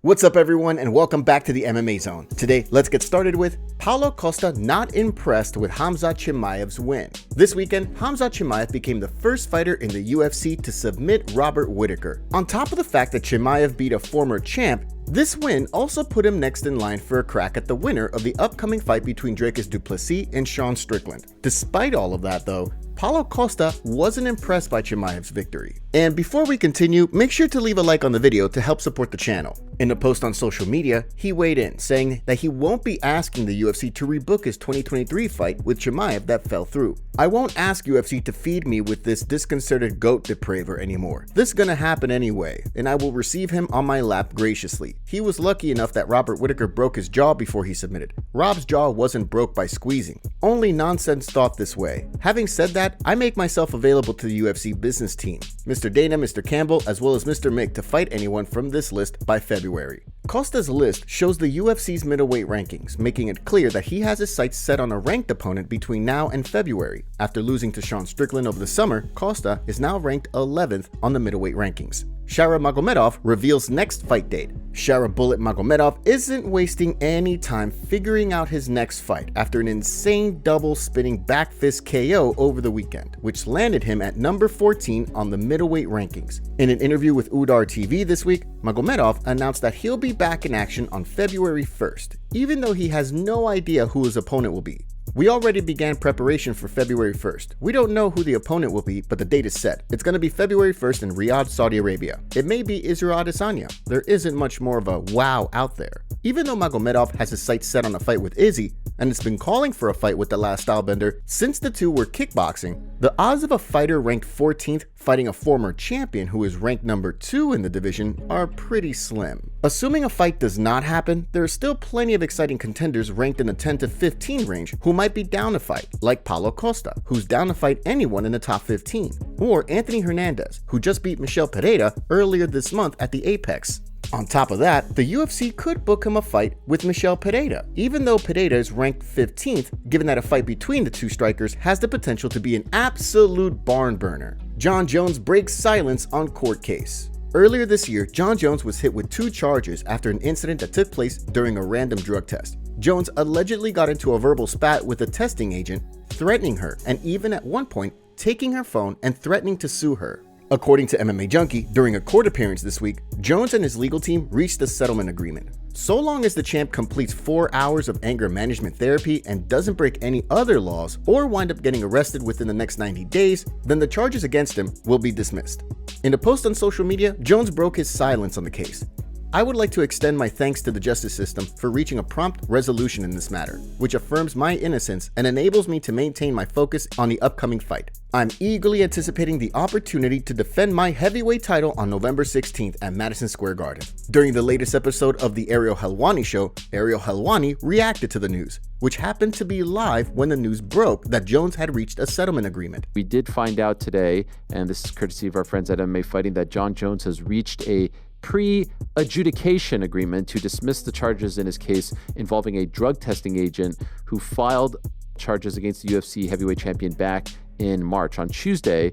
What's up everyone and welcome back to the MMA Zone. Today, let's get started with Paulo Costa not impressed with Khamzat Chimaev's win. This weekend, Khamzat Chimaev became the first fighter in the UFC to submit Robert Whittaker. On top of the fact that Chimaev beat a former champ, this win also put him next in line for a crack at the winner of the upcoming fight between Dricus Du Plessis and Sean Strickland. Despite all of that though, Paulo Costa wasn't impressed by Chimaev's victory. And before we continue, make sure to leave a like on the video to help support the channel. In a post on social media, he weighed in, saying that he won't be asking the UFC to rebook his 2023 fight with Chimaev that fell through. I won't ask UFC to feed me with this disconcerted goat depraver anymore. This is gonna happen anyway, and I will receive him on my lap graciously. He was lucky enough that Robert Whittaker broke his jaw before he submitted. Rob's jaw wasn't broke by squeezing. Only nonsense thought this way. Having said that, I make myself available to the UFC business team, Mr. Dana, Mr. Campbell, as well as Mr. Mick to fight anyone from this list by February. Costa's list shows the UFC's middleweight rankings, making it clear that he has his sights set on a ranked opponent between now and February. After losing to Sean Strickland over the summer, Costa is now ranked 11th on the middleweight rankings. Shara Magomedov reveals next fight date. Shara Bullet Magomedov isn't wasting any time figuring out his next fight after an insane double spinning back fist KO over the weekend, which landed him at number 14 on the middleweight rankings. In an interview with Udar TV this week, Magomedov announced that he'll be back in action on February 1st, even though he has no idea who his opponent will be. We already began preparation for February 1st. We don't know who the opponent will be, but the date is set. It's going to be February 1st in Riyadh, Saudi Arabia. It may be Israel Adesanya. There isn't much more of a wow out there. Even though Magomedov has his sights set on a fight with Izzy, and it's been calling for a fight with the last stylebender since the two were kickboxing, the odds of a fighter ranked 14th fighting a former champion who is ranked number 2 in the division are pretty slim. Assuming a fight does not happen, there are still plenty of exciting contenders ranked in the 10 to 15 range who might be down to fight, like Paulo Costa, who's down to fight anyone in the top 15, or Anthony Hernandez, who just beat Michel Pereira earlier this month at the Apex. On top of that, the UFC could book him a fight with Michel Pereira, even though Pereira is ranked 15th, given that a fight between the two strikers has the potential to be an absolute barn burner. Jon Jones breaks silence on court case. Earlier this year, Jon Jones was hit with 2 charges after an incident that took place during a random drug test. Jones allegedly got into a verbal spat with a testing agent, threatening her, and even at one point, taking her phone and threatening to sue her. According to MMA Junkie, during a court appearance this week, Jones and his legal team reached a settlement agreement. So long as the champ completes 4 hours of anger management therapy and doesn't break any other laws or wind up getting arrested within the next 90 days, then the charges against him will be dismissed. In a post on social media, Jones broke his silence on the case. I would like to extend my thanks to the justice system for reaching a prompt resolution in this matter, which affirms my innocence and enables me to maintain my focus on the upcoming fight. I'm eagerly anticipating the opportunity to defend my heavyweight title on November 16th at Madison Square Garden. During the latest episode of the Ariel Helwani show, Ariel Helwani reacted to the news, which happened to be live when the news broke that Jones had reached a settlement agreement. We did find out today, and this is courtesy of our friends at MMA Fighting, that Jon Jones has reached a pre-adjudication agreement to dismiss the charges in his case involving a drug testing agent who filed charges against the UFC heavyweight champion back in March. On Tuesday,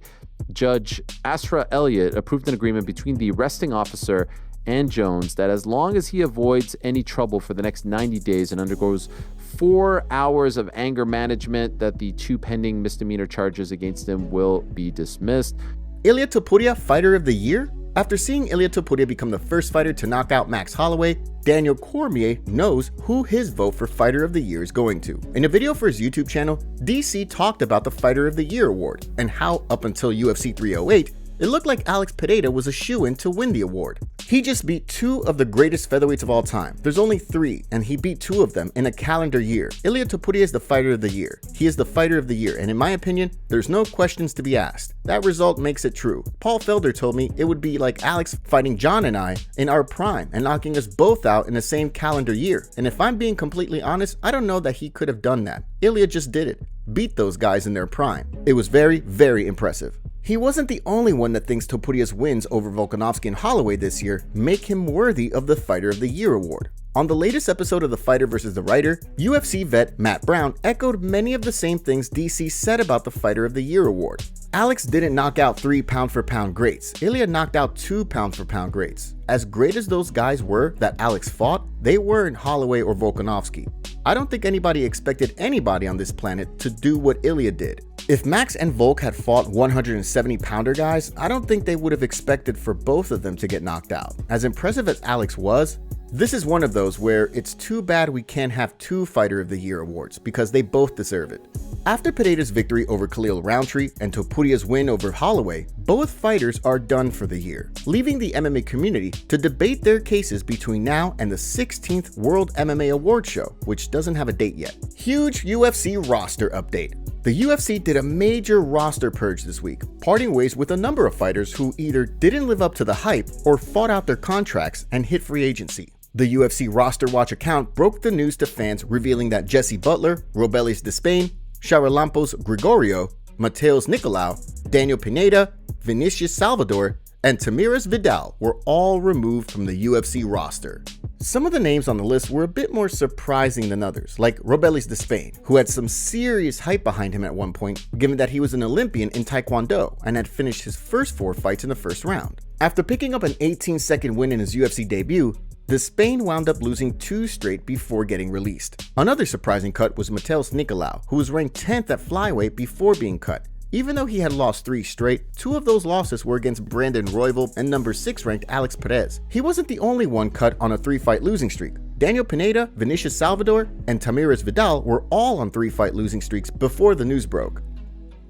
Judge Asra Elliott approved an agreement between the arresting officer and Jones that as long as he avoids any trouble for the next 90 days and undergoes 4 hours of anger management, that the 2 pending misdemeanor charges against him will be dismissed. Ilia Topuria Fighter of the Year? After seeing Ilia Topuria become the first fighter to knock out Max Holloway, Daniel Cormier knows who his vote for Fighter of the Year is going to. In a video for his YouTube channel, DC talked about the Fighter of the Year award and how up until UFC 308, it looked like Alex Pereira was a shoo-in to win the award. He just beat 2 of the greatest featherweights of all time. There's only 3, and he beat 2 of them in a calendar year. Ilia Topuria is the Fighter of the Year. He is the Fighter of the Year, and in my opinion, there's no questions to be asked. That result makes it true. Paul Felder told me it would be like Alex fighting John and I in our prime and knocking us both out in the same calendar year. And if I'm being completely honest, I don't know that he could have done that. Ilia just did it. Beat those guys in their prime. It was very, very impressive. He wasn't the only one that thinks Topuria's wins over Volkanovski and Holloway this year make him worthy of the Fighter of the Year award. On the latest episode of The Fighter vs. the Writer, UFC vet Matt Brown echoed many of the same things DC said about the Fighter of the Year award. Alex didn't knock out 3 pound-for-pound greats. Ilia knocked out 2 pound-for-pound greats. As great as those guys were that Alex fought, they weren't Holloway or Volkanovski. I don't think anybody expected anybody on this planet to do what Ilia did. If Max and Volk had fought 170-pounder guys, I don't think they would have expected for both of them to get knocked out. As impressive as Alex was, this is one of those where it's too bad we can't have 2 Fighter of the Year awards because they both deserve it. After Pineda's victory over Khalil Roundtree and Topuria's win over Holloway, both fighters are done for the year, leaving the MMA community to debate their cases between now and the 16th World MMA Awards show, which doesn't have a date yet. Huge UFC roster update. The UFC did a major roster purge this week, parting ways with a number of fighters who either didn't live up to the hype or fought out their contracts and hit free agency. The UFC Roster Watch account broke the news to fans, revealing that Jesse Butler, Robelis Despain, Charalampos Gregorio, Mateus Nicolau, Daniel Pineda, Vinicius Salvador, and Tamiris Vidal were all removed from the UFC roster. Some of the names on the list were a bit more surprising than others, like Robelis Despain, who had some serious hype behind him at one point, given that he was an Olympian in Taekwondo and had finished his first 4 fights in the first round. After picking up an 18-second win in his UFC debut, Despain wound up losing 2 straight before getting released. Another surprising cut was Mateus Nicolau, who was ranked 10th at flyweight before being cut. Even though he had lost 3 straight, 2 of those losses were against Brandon Royval and number 6 ranked Alex Perez. He wasn't the only one cut on a 3-fight losing streak. Daniel Pineda, Vinicius Salvador, and Tamiris Vidal were all on 3-fight losing streaks before the news broke.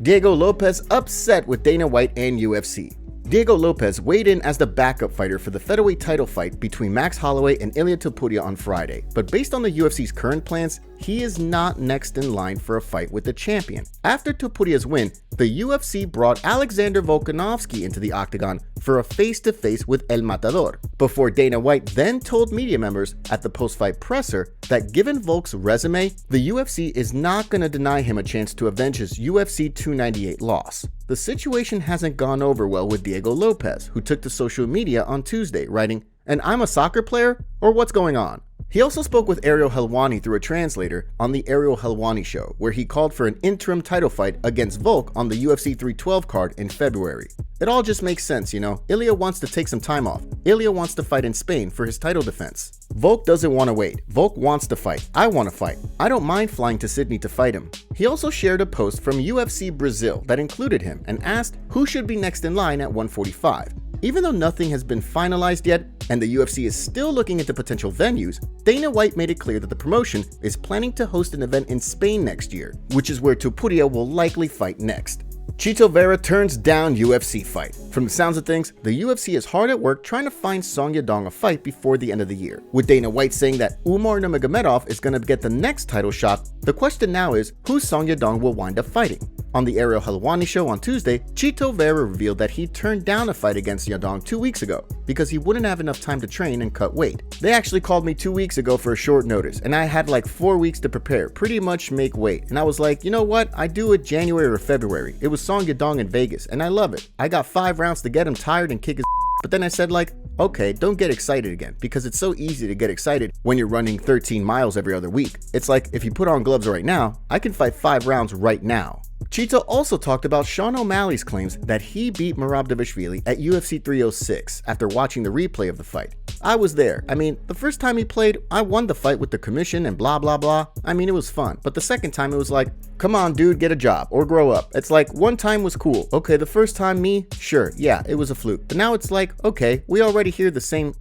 Diego Lopes upset with Dana White and UFC. Diego Lopes weighed in as the backup fighter for the featherweight title fight between Max Holloway and Ilia Topuria on Friday, but based on the UFC's current plans, he is not next in line for a fight with the champion. After Topuria's win, the UFC brought Alexander Volkanovski into the octagon for a face-to-face with El Matador, before Dana White then told media members at the post-fight presser that given Volk's resume, the UFC is not going to deny him a chance to avenge his UFC 298 loss. The situation hasn't gone over well with Diego Lopes, who took to social media on Tuesday, writing, "And I'm a soccer player? Or what's going on?" He also spoke with Ariel Helwani through a translator on the Ariel Helwani Show, where he called for an interim title fight against Volk on the UFC 312 card in February. It all just makes sense, you know. Ilia wants to take some time off. Ilia wants to fight in Spain for his title defense. Volk doesn't want to wait. Volk wants to fight. I want to fight. I don't mind flying to Sydney to fight him. He also shared a post from UFC Brazil that included him and asked who should be next in line at 145. Even though nothing has been finalized yet, and the UFC is still looking into potential venues, Dana White made it clear that the promotion is planning to host an event in Spain next year, which is where Topuria will likely fight next. Chito Vera turns down UFC fight. From the sounds of things, the UFC is hard at work trying to find Song Yadong a fight before the end of the year. With Dana White saying that Umar Nurmagomedov is going to get the next title shot, the question now is who Song Yadong will wind up fighting. On the Ariel Helwani Show on Tuesday, Chito Vera revealed that he turned down a fight against Yadong 2 weeks ago because he wouldn't have enough time to train and cut weight. They actually called me 2 weeks ago for a short notice, and I had like 4 weeks to prepare, pretty much make weight. And I was like, you know what? I do it January or February. It was Song Yadong in Vegas, and I love it. I got 5 rounds to get him tired and kick his but then I said like, okay, don't get excited again, because it's so easy to get excited when you're running 13 miles every other week. It's like, if you put on gloves right now, I can fight 5 rounds right now. Chito also talked about Sean O'Malley's claims that he beat Merab Dvalishvili at UFC 306 after watching the replay of the fight. I was there. I mean, the first time he played, I won the fight with the commission and blah blah blah. I mean, it was fun. But the second time it was like, come on dude, get a job or grow up. It's like, one time was cool. Okay, the first time me, sure, yeah, it was a fluke. But now it's like, okay, we already hear the same.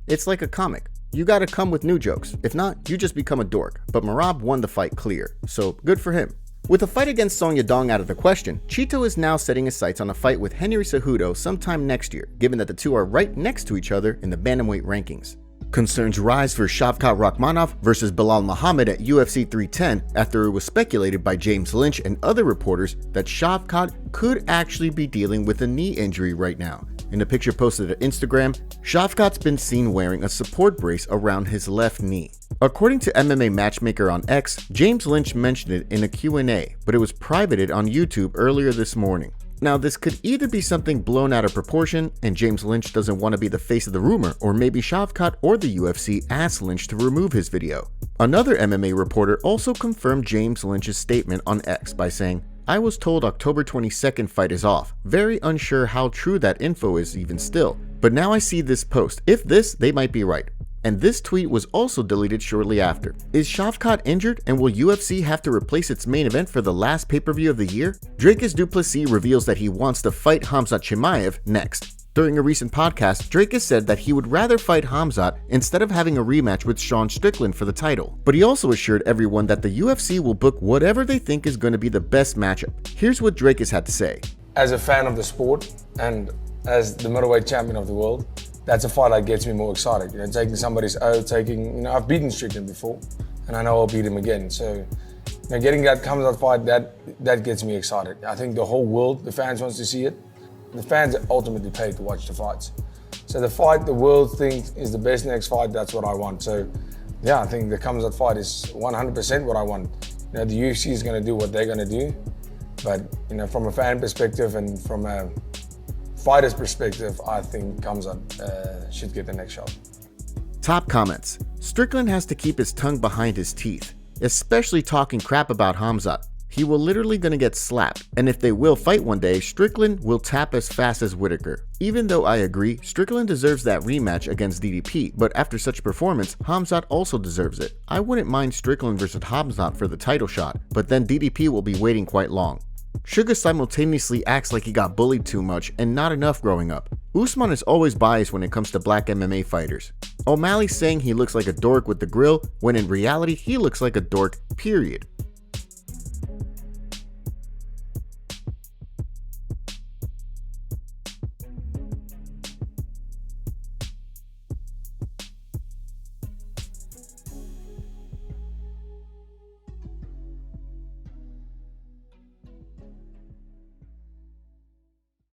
It's like a comic. You gotta come with new jokes. If not, you just become a dork. But Merab won the fight clear, so good for him. With the fight against Song Yadong out of the question, Chito is now setting his sights on a fight with Henry Cejudo sometime next year, given that the two are right next to each other in the bantamweight rankings. Concerns rise for Shavkat Rakhmonov versus Belal Muhammad at UFC 310 after it was speculated by James Lynch and other reporters that Shavkat could actually be dealing with a knee injury right now. In a picture posted at Instagram, Shavkat's been seen wearing a support brace around his left knee. According to MMA Matchmaker on X, James Lynch mentioned it in a Q&A, but it was privated on YouTube earlier this morning. Now, this could either be something blown out of proportion and James Lynch doesn't want to be the face of the rumor, or maybe Shavkat or the UFC asked Lynch to remove his video. Another MMA reporter also confirmed James Lynch's statement on X by saying, "I was told October 22nd fight is off. Very unsure how true that info is even still. But now I see this post. If this, they might be right." And this tweet was also deleted shortly after. Is Shavkat injured, and will UFC have to replace its main event for the last pay-per-view of the year? Dricus Du Plessis reveals that he wants to fight Khamzat Chimaev next. During a recent podcast, Dricus said that he would rather fight Khamzat instead of having a rematch with Sean Strickland for the title. But he also assured everyone that the UFC will book whatever they think is going to be the best matchup. Here's what Dricus had to say. As a fan of the sport and as the middleweight champion of the world, that's a fight that gets me more excited. Taking somebody's oath, I've beaten Strickland before, and I know I'll beat him again. So, getting that Khamzat fight, that gets me excited. I think the whole world, the fans wants to see it. The fans are ultimately paid to watch the fights. So the fight the world thinks is the best next fight, that's what I want. So, yeah, I think the Khamzat fight is 100% what I want. The UFC is going to do what they're going to do, but from a fan perspective and from a fighter's perspective, I think Khamzat should get the next shot. Top comments. Strickland has to keep his tongue behind his teeth, especially talking crap about Khamzat. He will literally gonna get slapped, and if they will fight one day, Strickland will tap as fast as Whitaker. Even though I agree, Strickland deserves that rematch against DDP, but after such performance, Khamzat also deserves it. I wouldn't mind Strickland versus Khamzat for the title shot, but then DDP will be waiting quite long. Sugar simultaneously acts like he got bullied too much and not enough growing up. Usman is always biased when it comes to black MMA fighters. O'Malley's saying he looks like a dork with the grill, when in reality he looks like a dork, period.